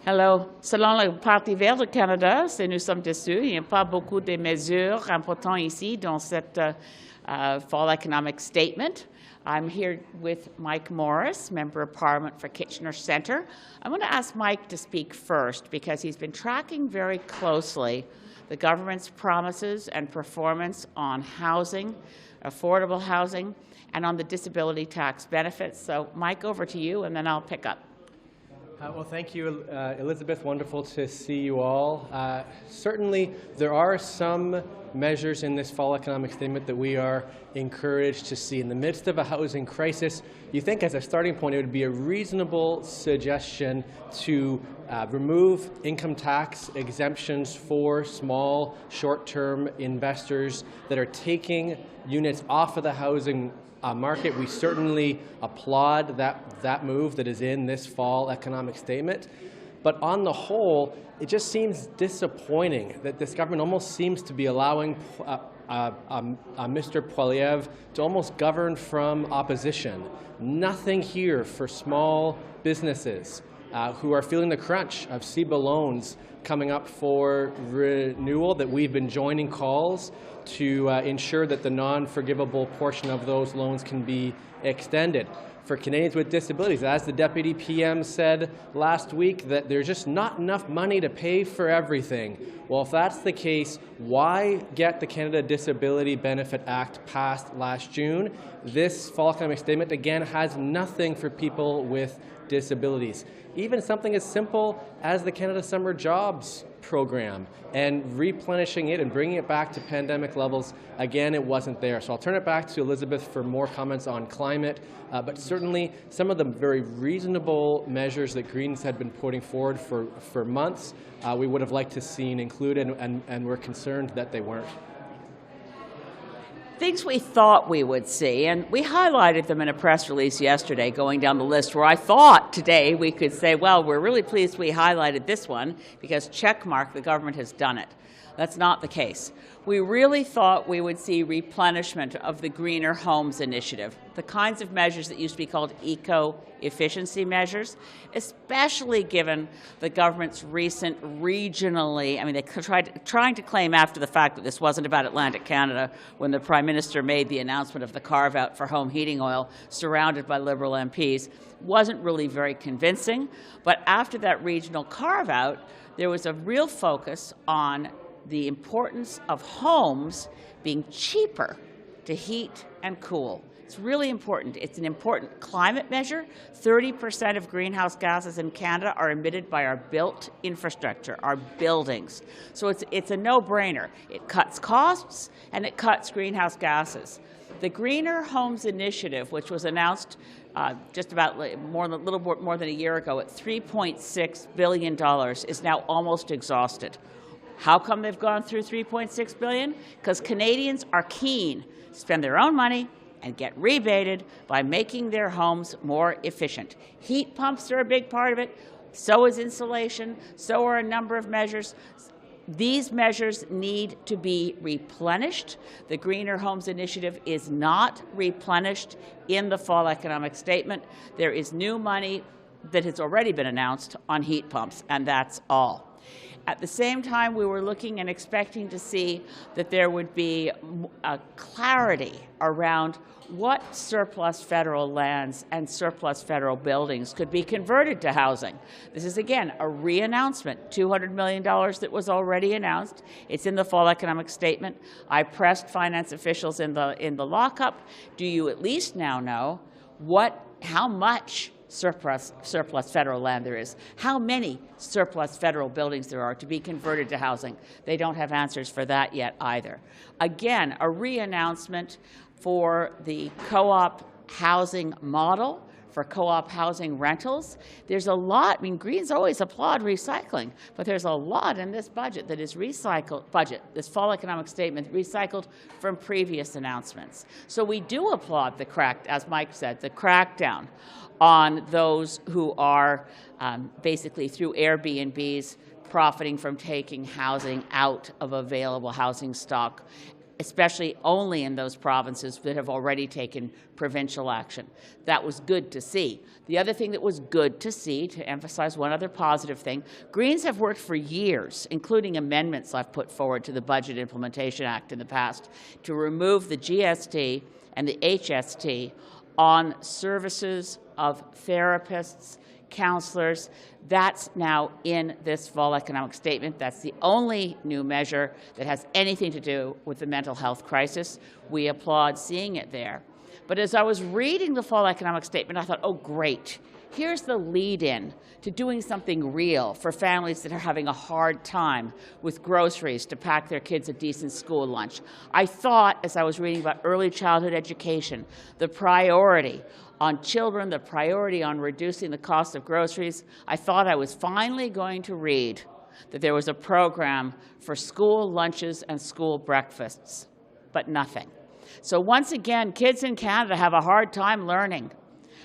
Alors, selon le Parti vert du Canada, nous sommes déçus. Il n'y a pas beaucoup de mesures importantes ici dans cette Fall Economic Statement. I'm here with Mike Morrice, Member of Parliament for Kitchener Centre. I'm going to ask Mike to speak first because he's been tracking very closely the government's promises and performance on housing, affordable housing, and on the disability tax benefits. So, Mike, over to you, and then I'll pick up. Well, thank you, Elizabeth. Wonderful to see you all. Certainly, there are some measures in this Fall Economic Statement that we are encouraged to see. In the midst of a housing crisis, you think as a starting point it would be a reasonable suggestion to remove income tax exemptions for small, short-term investors that are taking units off of the housing market. We certainly applaud that move that is in this Fall Economic Statement. But on the whole, it just seems disappointing that this government almost seems to be allowing Mr. Poilievre to almost govern from opposition. Nothing here for small businesses who are feeling the crunch of CEBA loans coming up for renewal, that we've been joining calls to ensure that the non-forgivable portion of those loans can be extended. For Canadians with disabilities, as the Deputy PM said last week, that there's just not enough money to pay for everything. Well, if that's the case, why get the Canada Disability Benefit Act passed last June? This Fall Economic Statement, again, has nothing for people with disabilities. Even something as simple as the Canada Summer Jobs program and replenishing it and bringing it back to pandemic levels, again, it wasn't there. So I'll turn it back to Elizabeth for more comments on climate, but certainly some of the very reasonable measures that Greens had been putting forward for months, we would have liked to seen included, and we're concerned that they weren't. Things we thought we would see, and we highlighted them in a press release yesterday, going down the list where I thought today we could say, well, we're really pleased we highlighted this one because checkmark, the government has done it. That's not the case. We really thought we would see replenishment of the Greener Homes Initiative, the kinds of measures that used to be called eco-efficiency measures, especially given the government's recent regionally, I mean, they trying to claim after the fact that this wasn't about Atlantic Canada when the Prime Minister made the announcement of the carve-out for home heating oil surrounded by Liberal MPs, wasn't really very convincing. But after that regional carve-out, there was a real focus on the importance of homes being cheaper to heat and cool. It's really important. It's an important climate measure. 30% of greenhouse gases in Canada are emitted by our built infrastructure, our buildings. So it's a no-brainer. It cuts costs and it cuts greenhouse gases. The Greener Homes Initiative, which was announced just about a little more than a year ago at $3.6 billion, is now almost exhausted. How come they've gone through $3.6 billion? Because Canadians are keen to spend their own money and get rebated by making their homes more efficient. Heat pumps are a big part of it. So is insulation. So are a number of measures. These measures need to be replenished. The Greener Homes Initiative is not replenished in the Fall Economic Statement. There is new money that has already been announced on heat pumps, and that's all. At the same time, we were looking and expecting to see that there would be a clarity around what surplus federal lands and surplus federal buildings could be converted to housing. This is, again, a re-announcement, $200 million that was already announced. It's in the Fall Economic Statement. I pressed finance officials in the lockup. Do you at least now know how much surplus federal land there is, how many surplus federal buildings there are to be converted to housing? They don't have answers for that yet either. Again, a re-announcement for the co-op housing model, for co-op housing rentals. There's a lot, I mean, Greens always applaud recycling, but there's a lot in this budget that is recycled, this Fall Economic Statement, recycled from previous announcements. So we do applaud as Mike said, the crackdown on those who are basically through Airbnbs profiting from taking housing out of available housing stock. especially only in those provinces that have already taken provincial action. That was good to see. The other thing that was good to see, to emphasize one other positive thing, Greens have worked for years, including amendments I've put forward to the Budget Implementation Act in the past, to remove the GST and the HST on services of therapists, counselors. That's now in this fall economic statement. That's the only new measure that has anything to do with the mental health crisis. We applaud seeing it there. But as I was reading the fall economic statement, I thought, oh, great. Here's the lead-in to doing something real for families that are having a hard time with groceries to pack their kids a decent school lunch. I thought, as I was reading about early childhood education, the priority on children, the priority on reducing the cost of groceries, I thought I was finally going to read that there was a program for school lunches and school breakfasts, but nothing. So once again, kids in Canada have a hard time learning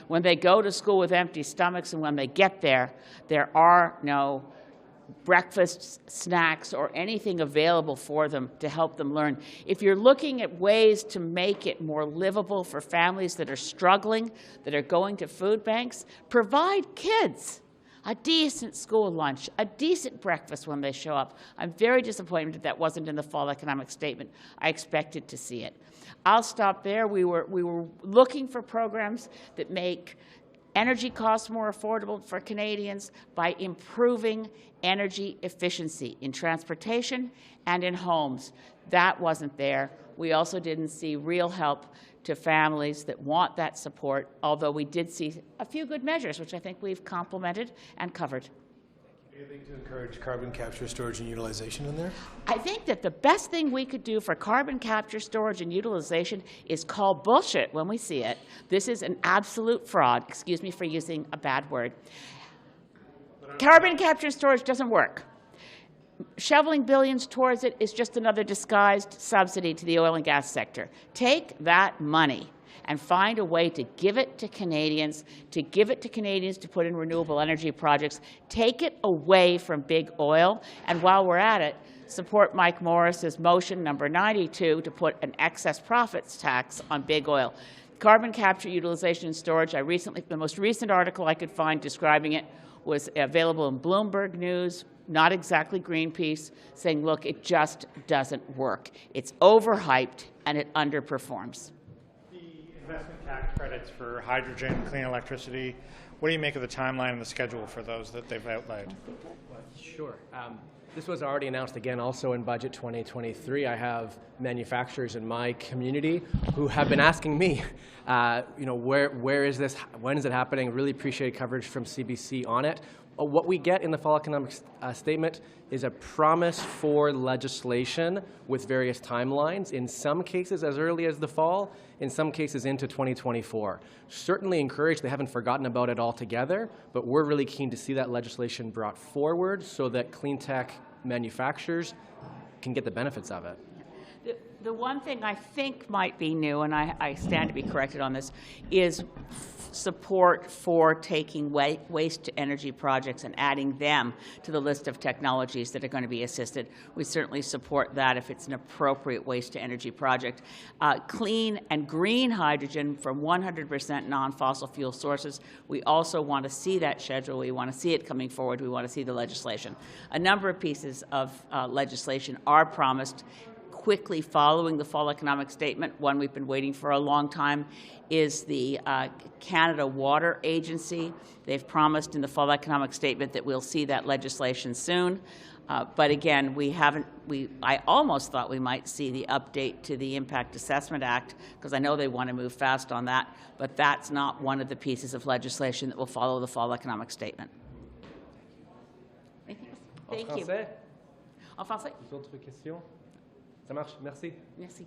when they go to school with empty stomachs, and when they get there, there are no breakfast, snacks, or anything available for them to help them learn. If you're looking at ways to make it more livable for families that are struggling, that are going to food banks, provide kids a decent school lunch, a decent breakfast when they show up. I'm very disappointed that that wasn't in the fall economic statement. I expected to see it. I'll stop there. We were looking for programs that make energy costs more affordable for Canadians by improving energy efficiency in transportation and in homes. That wasn't there. We also didn't see real help to families that want that support, although we did see a few good measures, which I think we've complemented and covered. Anything to encourage carbon capture, storage, and utilization in there? I think that the best thing we could do for carbon capture, storage, and utilization is call bullshit when we see it. This is an absolute fraud. Excuse me for using a bad word. Carbon capture and storage doesn't work. Shoveling billions towards it is just another disguised subsidy to the oil and gas sector. Take that money and find a way to give it to Canadians, to put in renewable energy projects. Take it away from big oil. And while we're at it, support Mike Morrice's motion number 92 to put an excess profits tax on big oil. Carbon capture, utilization, and storage, the most recent article I could find describing it was available in Bloomberg News, not exactly Greenpeace, saying, look, it just doesn't work. It's overhyped and it underperforms. Investment tax credits for hydrogen, clean electricity. What do you make of the timeline and the schedule for those that they've outlined? Sure. This was already announced again also in Budget 2023. I have manufacturers in my community who have been asking me, where is this? When is it happening? Really appreciate coverage from CBC on it. What we get in the fall economic statement is a promise for legislation with various timelines, in some cases as early as the fall, in some cases into 2024. Certainly encouraged, they haven't forgotten about it altogether, but we're really keen to see that legislation brought forward so that clean tech manufacturers can get the benefits of it. The one thing I think might be new, and I stand to be corrected on this, is support for taking waste-to-energy projects and adding them to the list of technologies that are going to be assisted. We certainly support that if it's an appropriate waste-to-energy project. Clean and green hydrogen from 100% non-fossil fuel sources. We also want to see that schedule. We want to see it coming forward. We want to see the legislation. A number of pieces of legislation are promised quickly following the fall economic statement. One we've been waiting for a long time is the Canada Water Agency. They've promised in the fall economic statement that we'll see that legislation soon. But again, I almost thought we might see the update to the Impact Assessment Act, because I know they want to move fast on that, but that's not one of the pieces of legislation that will follow the fall economic statement. Thank you. En français? En français? D'autres questions? Ça marche, merci. Merci.